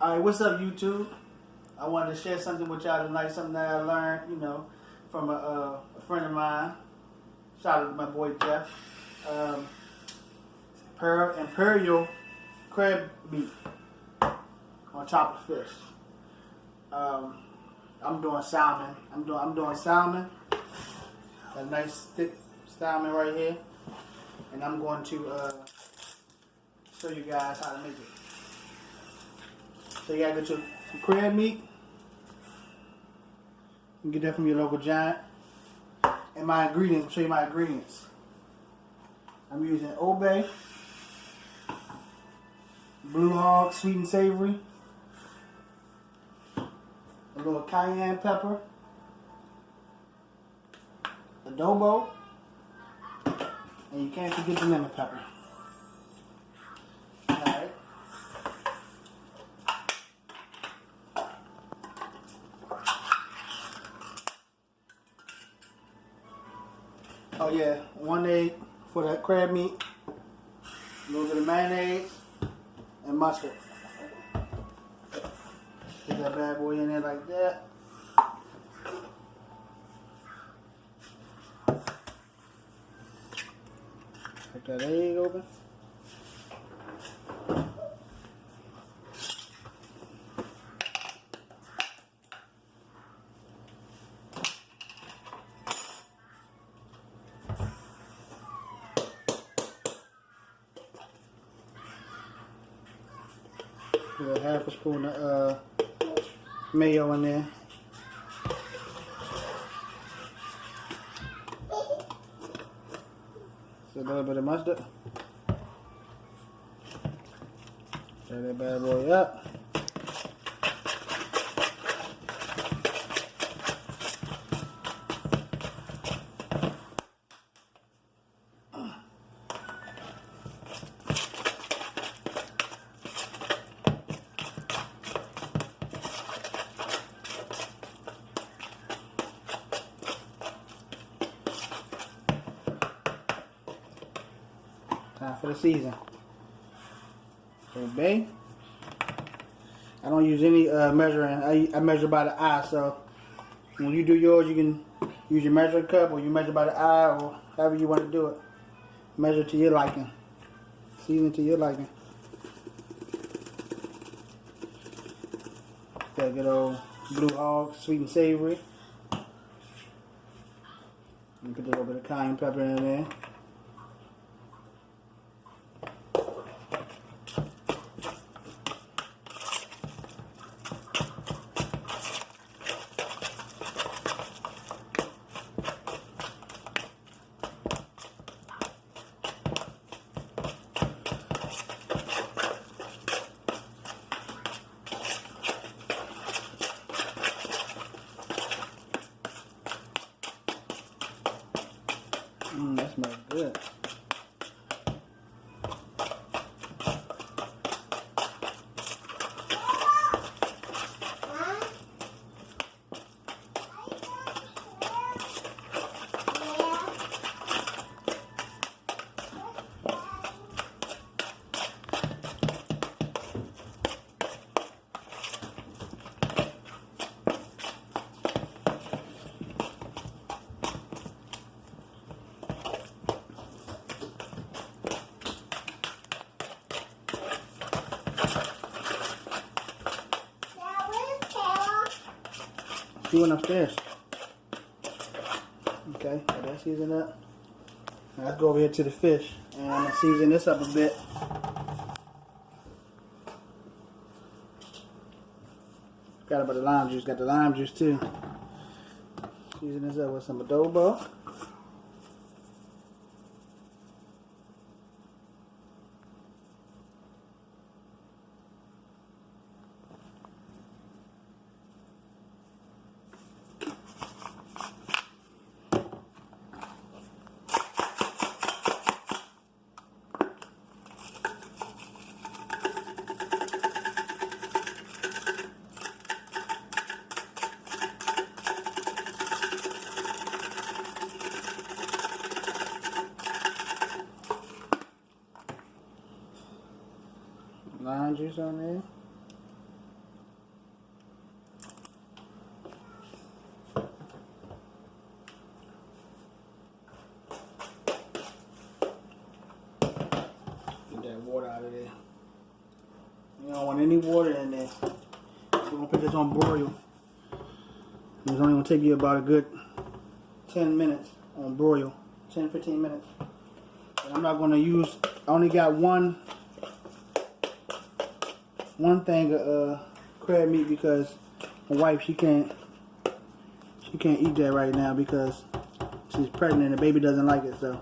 Alright, what's up YouTube? I wanted to share something with y'all tonight, something that I learned, from a friend of mine. Shout out to my boy Jeff. Imperial crab meat on top of fish. I'm doing salmon. I'm doing salmon. A nice thick salmon right here. And I'm going to show you guys how to make it. So you gotta get your crab meat. You can get that from your local giant. And my ingredients, I'll show you my ingredients. I'm using Obey, Blue Hog, sweet and savory, a little cayenne pepper, adobo, and you can't forget the lemon pepper. Alright. Oh yeah, 1 egg for that crab meat, a little bit of mayonnaise, and mustard. Get that bad boy in there like that. Crack that egg open. Put a half a spoon of mayo in there. So a little bit of mustard. Stir that bad boy up. Time for the season. Obey. I don't use any measuring. I measure by the eye. So when you do yours, you can use your measuring cup, or you measure by the eye, or however you want to do it. Measure to your liking. Season to your liking. Got a good old Blue Hog, sweet and savory. You put a little bit of cayenne pepper in there. That smells good. She went upstairs. Okay, so that's seasoned up. Now let's go over here to the fish, and I'm gonna season this up a bit. Forgot about the lime juice. Got the lime juice too. Season this up with some adobo. Lime juice on there. that water out of there. You don't want any water in there. We're gonna put this on broil. It's only gonna take you about a good 10 minutes on broil. 10-15 minutes. And I'm not gonna use, I only got one thing of crab meat because my wife, she can't eat that right now because she's pregnant and the baby doesn't like it, so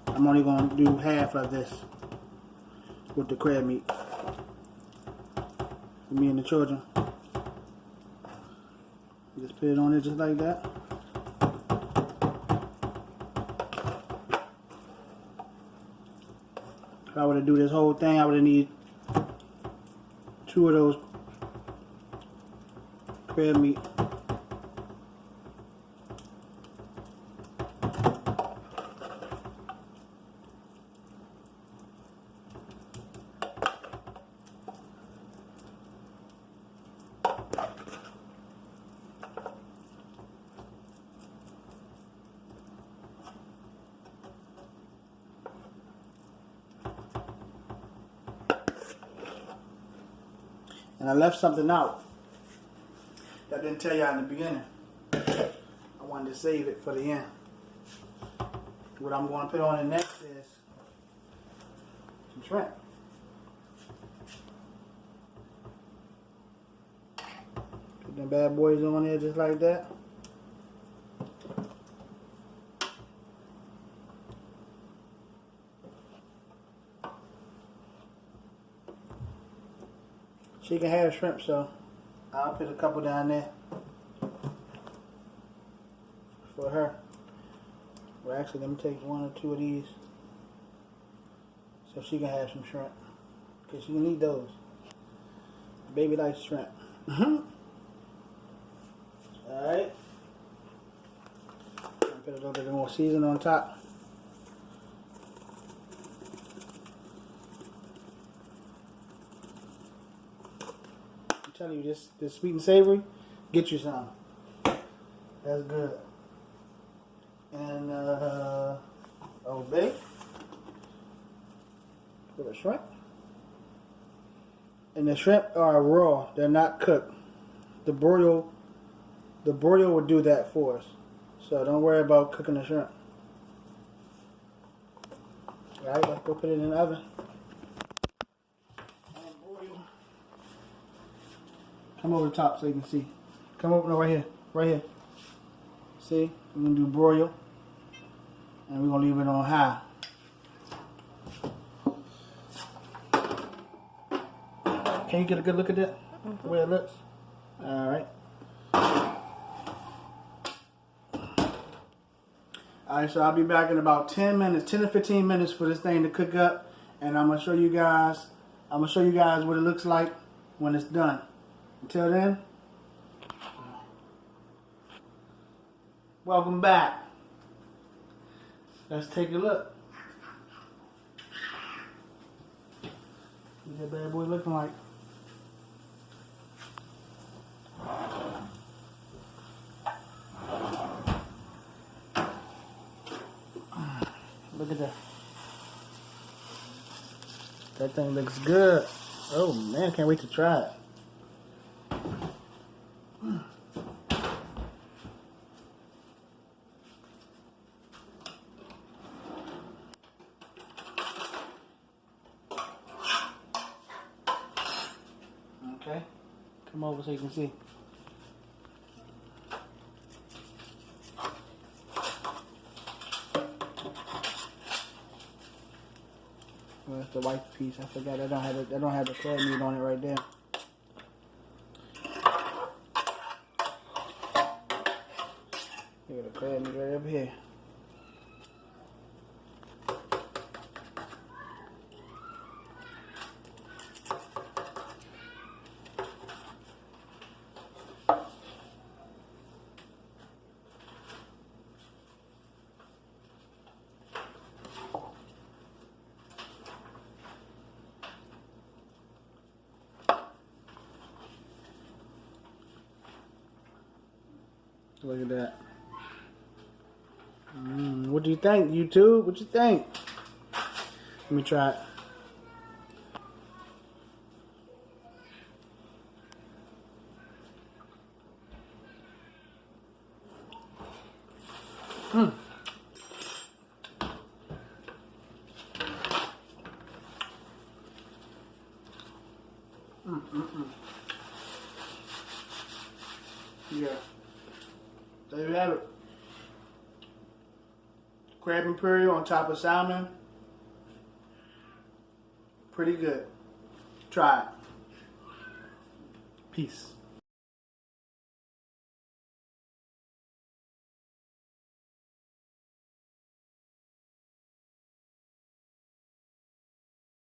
I'm only gonna do half of this with the crab meat for me and the children. Just put it on there just like that. If I were to do this whole thing, I would need 2 of those crab meat. And I left something out that I didn't tell y'all in the beginning. I wanted to save it for the end. What I'm going to put on it next is some shrimp. Put them bad boys on there just like that. She can have shrimp, so I'll put a couple down there for her. Well, actually, let me take 1 or 2 of these so she can have some shrimp, because she can eat those. Baby likes shrimp. Alright. Put a little bit more seasoning on top. I'm telling you, this sweet and savory, get you some. That's good. And Old Bay for the shrimp. And the shrimp are raw; they're not cooked. The broil will do that for us. So don't worry about cooking the shrimp. All right, let's go put it in the oven. Come over the top so you can see. Come over, no, right here. Right here. See? We're going to do broil. And we're going to leave it on high. Can you get a good look at that? The way it looks? Alright. Alright, so I'll be back in about 10 minutes, 10 to 15 minutes for this thing to cook up. And I'm going to show you guys what it looks like when it's done. Until then, welcome back. Let's take a look. What's that bad boy looking like? Look at that. That thing looks good. Oh man, can't wait to try it. Okay, come over so you can see. Well, that's the white piece. I forgot that don't have the crab meat on it right there. Look at the crab meat right up here. Look at that. What do you think, YouTube? What you think? Let me try it. Mm. Yeah. There you have it. Crab Imperial on top of salmon. Pretty good. Try it. Peace.